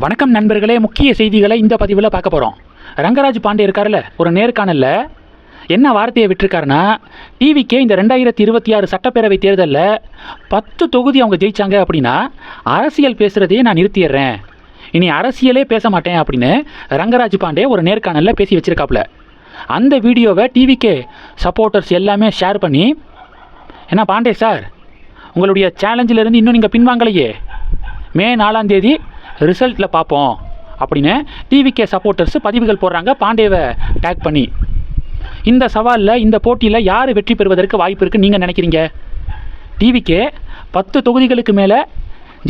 வணக்கம் நண்பர்களே, முக்கிய செய்திகளை இந்த பதிவில் பார்க்க போகிறோம். ரங்கராஜ் பாண்டே இருக்கார்ல, ஒரு நேர்காணலில் என்ன வார்த்தையை விட்டுருக்காருன்னா, டிவிக்கே இந்த 2026 சட்டப்பேரவை தேர்தலில் 10 தொகுதி அவங்க ஜெயித்தாங்க அப்படின்னா அரசியல் பேசுகிறதையே நான் நிறுத்திடுறேன், இனி அரசியலே பேச மாட்டேன் அப்படின்னு ரங்கராஜ் பாண்டே ஒரு நேர்காணலில் பேசி வச்சுருக்காப்புல. அந்த வீடியோவை டிவிக்கே சப்போர்ட்டர்ஸ் எல்லாமே ஷேர் பண்ணி, என்ன பாண்டே சார், உங்களுடைய சேலஞ்சிலேருந்து இன்னும் நீங்கள் பின்வாங்கலையே, மே 4ஆம் தேதி ரிசல்ட்டில் பார்ப்போம் அப்படின்னு டிவிக்கே சப்போர்ட்டர்ஸ் பதிவுகள் போடுறாங்க பாண்டேவை டேக் பண்ணி. இந்த சவாலில், இந்த போட்டியில் யார் வெற்றி பெறுவதற்கு வாய்ப்பு இருக்குன்னு நீங்கள் நினைக்கிறீங்க? டிவிக்கே 10 தொகுதிகளுக்கு மேலே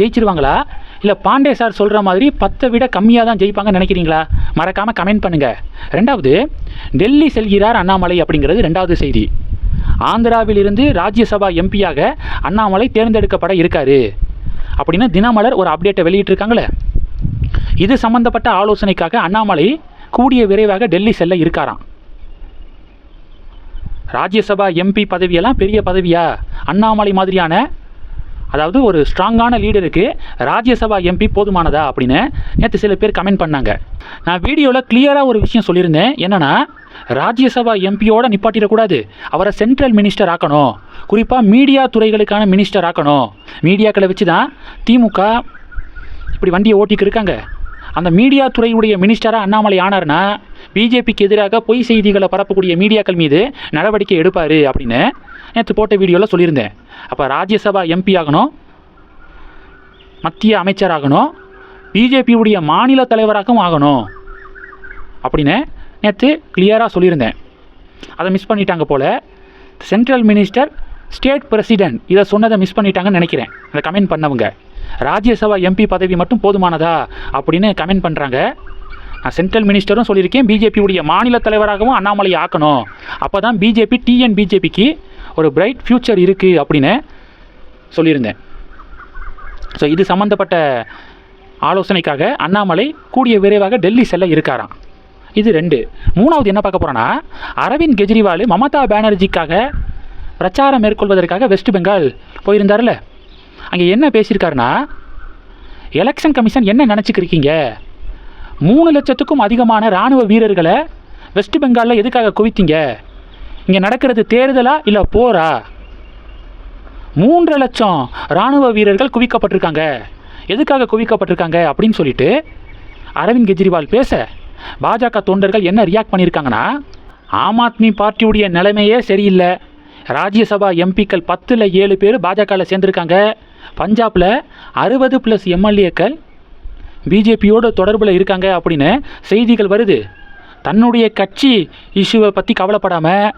ஜெயிச்சிருவாங்களா, இல்லை பாண்டே சார் சொல்கிற மாதிரி 10 விட கம்மியாக தான் ஜெயிப்பாங்கன்னு நினைக்கிறீங்களா? மறக்காமல் கமெண்ட் பண்ணுங்கள். ரெண்டாவது, டெல்லி செல்கிறார் அண்ணாமலை அப்படிங்கிறது ரெண்டாவது செய்தி. ஆந்திராவிலிருந்து ராஜ்யசபா எம்பியாக அண்ணாமலை தேர்ந்தெடுக்கப்பட இருக்காரு அப்படின்னு தினமலர் ஒரு அப்டேட்டை வெளியிட்டிருக்காங்களே. இது சம்பந்தப்பட்ட ஆலோசனைக்காக அண்ணாமலை கூடிய விரைவாக டெல்லி செல்ல இருக்காராம். ராஜ்யசபா எம்பி பதவியெல்லாம் பெரிய பதவியா? அண்ணாமலை மாதிரியான, அதாவது ஒரு ஸ்ட்ராங்கான லீடருக்கு ராஜ்யசபா எம்பி போதுமானதா அப்படின்னு நேற்று சில பேர் கமெண்ட் பண்ணாங்க. நான் வீடியோவில் கிளியராக ஒரு விஷயம் சொல்லியிருந்தேன். என்னென்னா, ராஜ்யசபா எம்பியோடு நிப்பாட்டிடக்கூடாது, அவரை சென்ட்ரல் மினிஸ்டர் ஆக்கணும், குறிப்பாக மீடியா துறைகளுக்கான மினிஸ்டர் ஆக்கணும். மீடியாக்களை வச்சு தான் திமுக இப்படி வண்டியை ஓட்டிக்கு இருக்காங்க. அந்த மீடியா துறையுடைய மினிஸ்டராக அண்ணாமலை ஆனார்னா பிஜேபிக்கு எதிராக பொய் செய்திகளை பரப்பக்கூடிய மீடியாக்கள் மீது நடவடிக்கை எடுப்பார் அப்படின்னு நேற்று போட்ட வீடியோவில் சொல்லியிருந்தேன். அப்போ ராஜ்யசபா எம்பி ஆகணும், மத்திய அமைச்சர் ஆகணும், பிஜேபியுடைய மாநில தலைவராகவும் ஆகணும் அப்படின்னு நேற்று கிளியராக சொல்லியிருந்தேன். அதை மிஸ் பண்ணிட்டாங்க போல். சென்ட்ரல் மினிஸ்டர், ஸ்டேட் பிரசிடென்ட், இதை சொன்னதை மிஸ் பண்ணிட்டாங்கன்னு நினைக்கிறேன் அதை கமெண்ட் பண்ணவங்க. ராஜ்யசபா எம்பி பதவி மட்டும் போதுமானதா அப்படின்னு கமெண்ட் பண்ணுறாங்க. நான் சென்ட்ரல் மினிஸ்டரும் சொல்லியிருக்கேன், பிஜேபியுடைய மாநில தலைவராகவும் அண்ணாமலையை ஆக்கணும், அப்போ தான் பிஜேபிக்கு ஒரு பிரைட் ஃப்யூச்சர் இருக்குது அப்படின்னு சொல்லியிருந்தேன். ஸோ இது சம்மந்தப்பட்ட ஆலோசனைக்காக அண்ணாமலை கூடிய விரைவாக டெல்லி செல்ல இருக்காராம். இது 2. மூணாவது என்ன பார்க்க போகிறோன்னா, அரவிந்த் கெஜ்ரிவால் மமதா பானர்ஜிக்காக பிரச்சாரம் மேற்கொள்வதற்காக வெஸ்ட் பெங்கால் போயிருந்தார்ல. அங்கே என்ன பேசியிருக்காருன்னா, எலெக்ஷன் கமிஷன் என்ன நினச்சிக்கிருக்கீங்க, 3 லட்சத்துக்கும் அதிகமான இராணுவ வீரர்களை வெஸ்ட் பெங்காலில் எதுக்காக குவித்தீங்க, இங்கே நடக்கிறது தேர்தலா இல்லை போரா? 3 லட்சம் இராணுவ வீரர்கள் குவிக்கப்பட்டிருக்காங்க, எதுக்காக குவிக்கப்பட்டிருக்காங்க அப்படின்னு சொல்லிட்டு அரவிந்த் கெஜ்ரிவால் பேச, பாஜக தொண்டர்கள் என்ன ரியாக்ட் பண்ணியிருக்காங்கன்னா, ஆம் ஆத்மி பார்ட்டியுடைய நிலைமையே சரியில்லை, ராஜ்யசபா எம்பிக்கள் 10ல் 7 பேர் பாஜகவில் சேர்ந்துருக்காங்க, பஞ்சாபில் 60+ எம்எல்ஏக்கள் பிஜேபியோடு தொடர்பில் இருக்காங்க அப்படின்னு செய்திகள் வருது. தன்னுடைய கட்சி இஷ்யூவை பற்றி கவலைப்படாமல்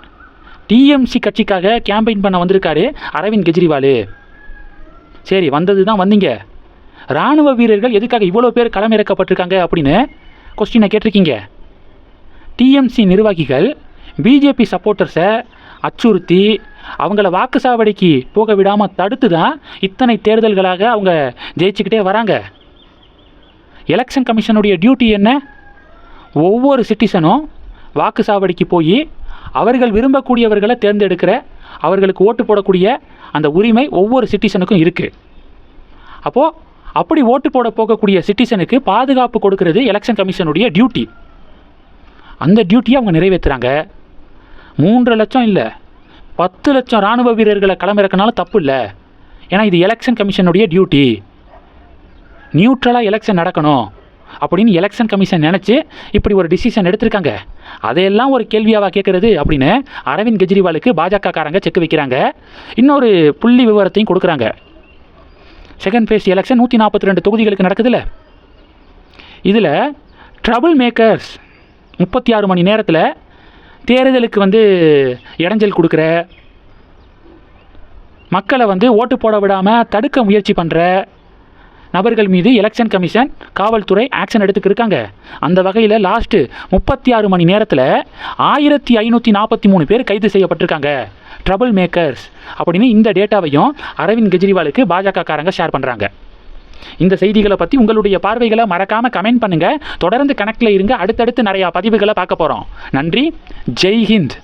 டிஎம்சி கட்சிக்காக கேம்பெயின் பண்ண வந்திருக்காரு அரவிந்த் கெஜ்ரிவால். சரி, வந்தது தான் வந்தீங்க, இராணுவ வீரர்கள் எதுக்காக இவ்வளோ பேர் களமிறக்கப்பட்டிருக்காங்க அப்படின்னு கொஸ்டினை கேட்டிருக்கீங்க. டிஎம்சி நிர்வாகிகள் பிஜேபி சப்போர்ட்டர்ஸை அச்சுறுத்தி அவங்கள வாக்குச்சாவடிக்கு போக விடாமல் தடுத்து தான் இத்தனை தேர்தல்களாக அவங்க ஜெயிச்சுக்கிட்டே வராங்க. எலெக்ஷன் கமிஷனுடைய டியூட்டி என்ன? ஒவ்வொரு சிட்டிசனும் வாக்குச்சாவடிக்கு போய் அவர்கள் விரும்பக்கூடியவர்களை தேர்ந்தெடுக்கிற, அவர்களுக்கு ஓட்டு போடக்கூடிய அந்த உரிமை ஒவ்வொரு சிட்டிசனுக்கும் இருக்குது. அப்போது அப்படி ஓட்டு போட போகக்கூடிய சிட்டிசனுக்கு பாதுகாப்பு கொடுக்கறது எலெக்ஷன் கமிஷனுடைய டியூட்டி. அந்த டியூட்டியை அவங்க நிறைவேற்றுறாங்க. 3 லட்சம் இல்லை, 10 லட்சம் இராணுவ வீரர்களை களமிறக்கினாலும் தப்பு இல்லை. ஏன்னா இது எலெக்ஷன் கமிஷனுடைய டியூட்டி. நியூட்ரலாக எலெக்ஷன் நடக்கணும் அப்படின்னு எலெக்ஷன் கமிஷன் நினச்சி இப்படி ஒரு டிசிஷன் எடுத்திருக்காங்க. அதையெல்லாம் ஒரு கேள்வியாவா கேட்குறது அப்படின்னு அரவிந்த் கெஜ்ரிவாலுக்கு பாஜக காரங்க செக் வைக்கிறாங்க. இன்னொரு புள்ளி விவரத்தையும் கொடுக்குறாங்க. செகண்ட் ஃபேஸ் எலெக்ஷன் 142 தொகுதிகளுக்கு நடக்குதுல்ல, இதில் ட்ரபிள் மேக்கர்ஸ் 36 மணி நேரத்தில் தேர்தலுக்கு இடைஞ்சல் கொடுக்குற, மக்களை ஓட்டு போட விடாமல் தடுக்க முயற்சி பண்ணுற நபர்கள் மீது எலெக்ஷன் கமிஷன், காவல்துறை ஆக்ஷன் எடுத்துக்கிருக்காங்க. அந்த வகையில் லாஸ்ட்டு 36 மணி நேரத்தில் 1543 பேர் கைது செய்யப்பட்டிருக்காங்க, ட்ரபிள் மேக்கர்ஸ் அப்படின்னு. இந்த டேட்டாவையும் அரவிந்த் கெஜ்ரிவாலுக்கு பாஜக காரங்க ஷேர் பண்ணுறாங்க. இந்த செய்திகளை பற்றி உங்களுடைய பார்வைகளை மறக்காமல் கமெண்ட் பண்ணுங்கள். தொடர்ந்து கனெக்டில் இருங்க, அடுத்தடுத்து நிறையா பதிவுகளை பார்க்க போகிறோம். நன்றி, ஜெய் ஹிந்த்.